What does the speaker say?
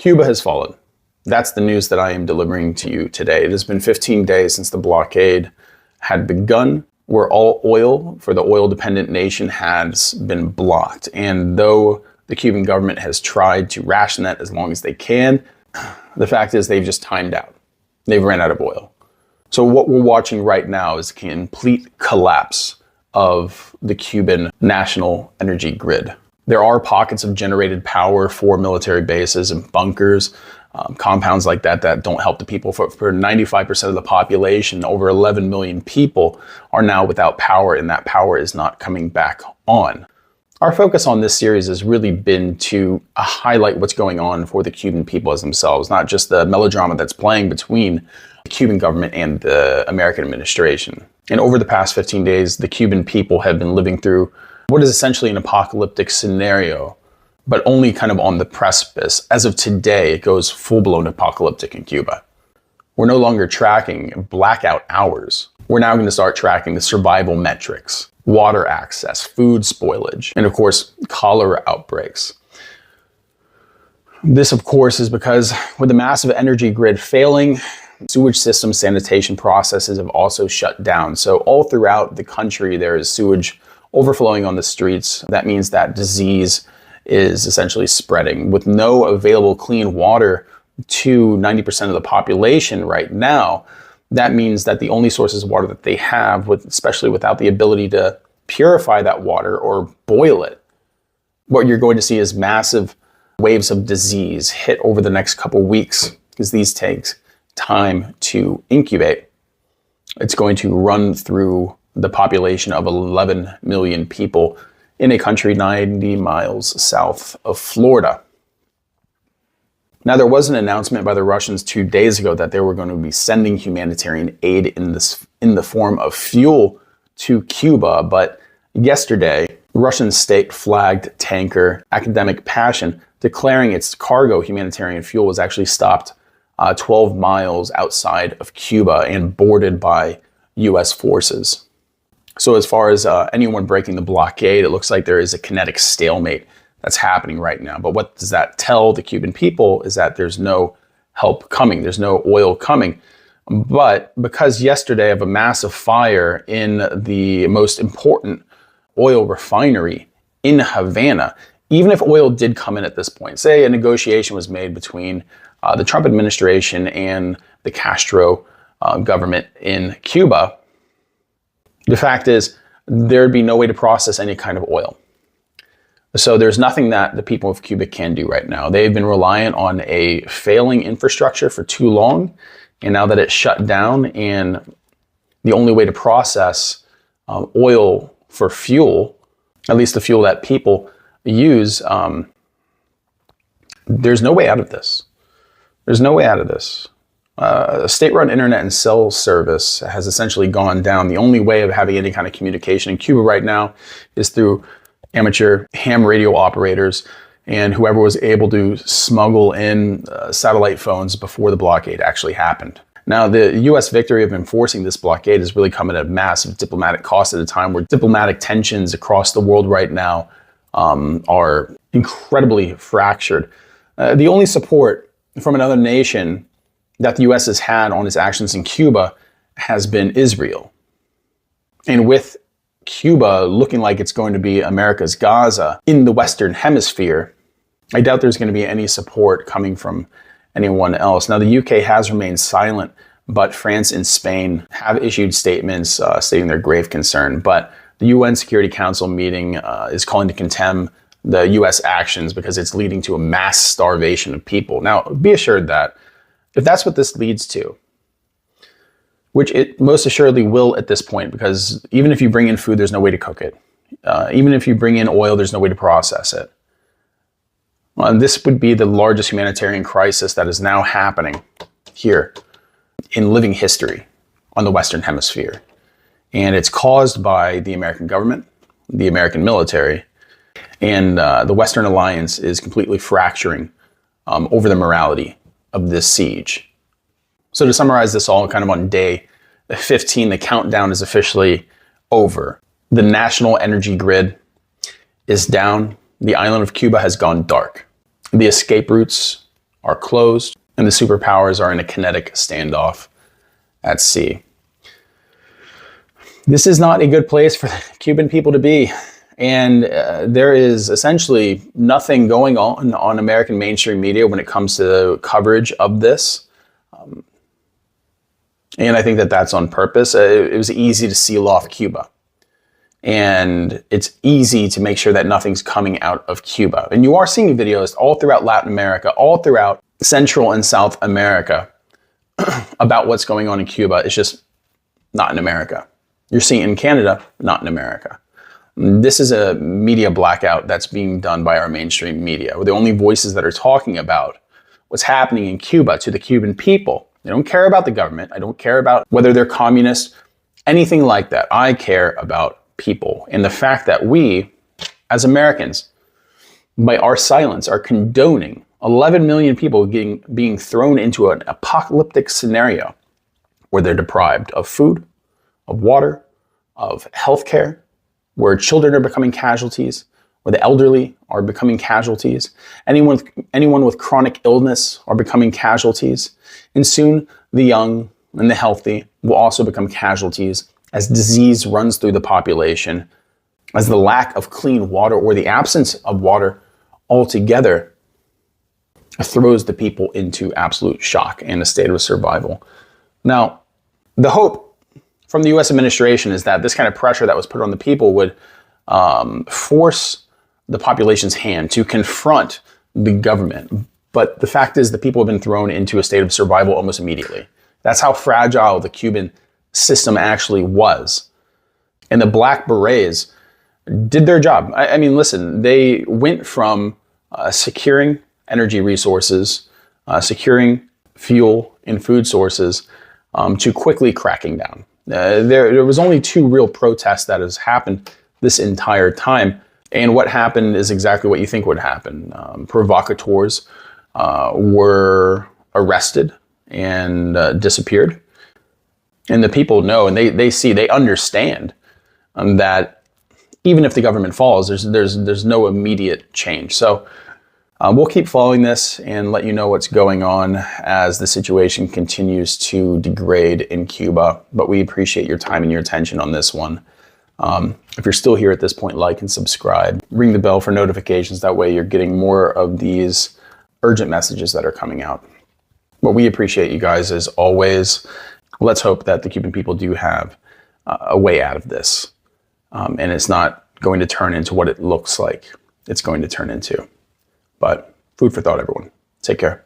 Cuba has fallen. That's the news that I am delivering to you today. It has been 15 days since the blockade had begun, where all oil for the oil-dependent nation has been blocked. And though the Cuban government has tried to ration that as long as they can, the fact is they've just timed out. They've ran out of oil. So what we're watching right now is a complete collapse of the Cuban national energy grid. There are pockets of generated power for military bases and bunkers, compounds like that that don't help the people. For 95% of the population, over 11 million people are now without power, and that power is not coming back on. Our focus on this series has really been to highlight what's going on for the Cuban people as themselves, not just the melodrama that's playing between the Cuban government and the American administration. And over the past 15 days, the Cuban people have been living through what is essentially an apocalyptic scenario, but only kind of on the precipice. As of today, it goes full-blown apocalyptic in Cuba. We're no longer tracking blackout hours. We're now going to start tracking the survival metrics, water access, food spoilage, and of course, cholera outbreaks. This, of course, is because with the massive energy grid failing, sewage system sanitation processes have also shut down. So all throughout the country, there is sewage overflowing on the streets. That means that disease is essentially spreading. With no available clean water to 90% of the population right now, that means that the only sources of water that they have, especially without the ability to purify that water or boil it, what you're going to see is massive waves of disease hit over the next couple weeks, because these take time to incubate. It's going to run through the population of 11 million people in a country 90 miles south of Florida. Now, there was an announcement by the Russians 2 days ago that they were going to be sending humanitarian aid in the form of fuel to Cuba, but yesterday, Russian state-flagged tanker Academic Passion declaring its cargo humanitarian fuel was actually stopped 12 miles outside of Cuba and boarded by U.S. forces. So as far as anyone breaking the blockade, it looks like there is a kinetic stalemate that's happening right now. But what does that tell the Cuban people is that there's no help coming. There's no oil coming. But because yesterday of a massive fire in the most important oil refinery in Havana, even if oil did come in at this point, say a negotiation was made between the Trump administration and the Castro government in Cuba, the fact is there'd be no way to process any kind of oil. So there's nothing that the people of Cuba can do right now. They've been reliant on a failing infrastructure for too long. And now that it's shut down and the only way to process oil for fuel, at least the fuel that people use, there's no way out of this. There's no way out of this. A state-run internet and cell service has essentially gone down. The only way of having any kind of communication in Cuba right now is through amateur ham radio operators and whoever was able to smuggle in satellite phones before the blockade actually happened. Now, the U.S. victory of enforcing this blockade has really come at a massive diplomatic cost at a time where diplomatic tensions across the world right now are incredibly fractured. The only support from another nation that the U.S. has had on its actions in Cuba has been Israel. And with Cuba looking like it's going to be America's Gaza in the Western Hemisphere, I doubt there's going to be any support coming from anyone else. Now, the UK has remained silent, but France and Spain have issued statements stating their grave concern. But the UN Security Council meeting is calling to contemn the U.S. actions because it's leading to a mass starvation of people. Now, be assured that if that's what this leads to, which it most assuredly will at this point, because even if you bring in food, there's no way to cook it. Even if you bring in oil, there's no way to process it. This would be the largest humanitarian crisis that is now happening here in living history on the Western Hemisphere. And it's caused by the American government, the American military, and the Western alliance is completely fracturing over the morality of this siege. So to summarize this all kind of on day 15, the countdown is officially over. The national energy grid is down. The island of Cuba has gone dark. The escape routes are closed, and the superpowers are in a kinetic standoff at sea. This is not a good place for the Cuban people to be. And there is essentially nothing going on American mainstream media when it comes to coverage of this. And I think that that's on purpose. It was easy to seal off Cuba. And it's easy to make sure that nothing's coming out of Cuba. And you are seeing videos all throughout Latin America, all throughout Central and South America about what's going on in Cuba. It's just not in America. You're seeing it in Canada, not in America. This is a media blackout that's being done by our mainstream media. We're the only voices that are talking about what's happening in Cuba to the Cuban people. They don't care about the government. I don't care about whether they're communist, anything like that. I care about people. And the fact that we, as Americans, by our silence, are condoning 11 million people being thrown into an apocalyptic scenario where they're deprived of food, of water, of healthcare, where children are becoming casualties, where the elderly are becoming casualties, anyone with chronic illness are becoming casualties, and soon the young and the healthy will also become casualties as disease runs through the population, as the lack of clean water or the absence of water altogether throws the people into absolute shock and a state of survival. Now, the hope from the U.S. administration is that this kind of pressure that was put on the people would force the population's hand to confront the government. But the fact is the people have been thrown into a state of survival almost immediately. That's how fragile the Cuban system actually was. And the Black Berets did their job. I mean, listen, they went from securing energy resources, securing fuel and food sources, to quickly cracking down. There was only 2 real protests that has happened this entire time. And what happened is exactly what you think would happen. Provocateurs were arrested and disappeared. And the people know, and they understand that even if the government falls, there's no immediate change. So we'll keep following this and let you know what's going on as the situation continues to degrade in Cuba. But we appreciate your time and your attention on this one. If you're still here at this point, like and subscribe. Ring the bell for notifications. That way you're getting more of these urgent messages that are coming out. But we appreciate you guys as always. Let's hope that the Cuban people do have a way out of this. And it's not going to turn into what it looks like it's going to turn into. But food for thought, everyone. Take care.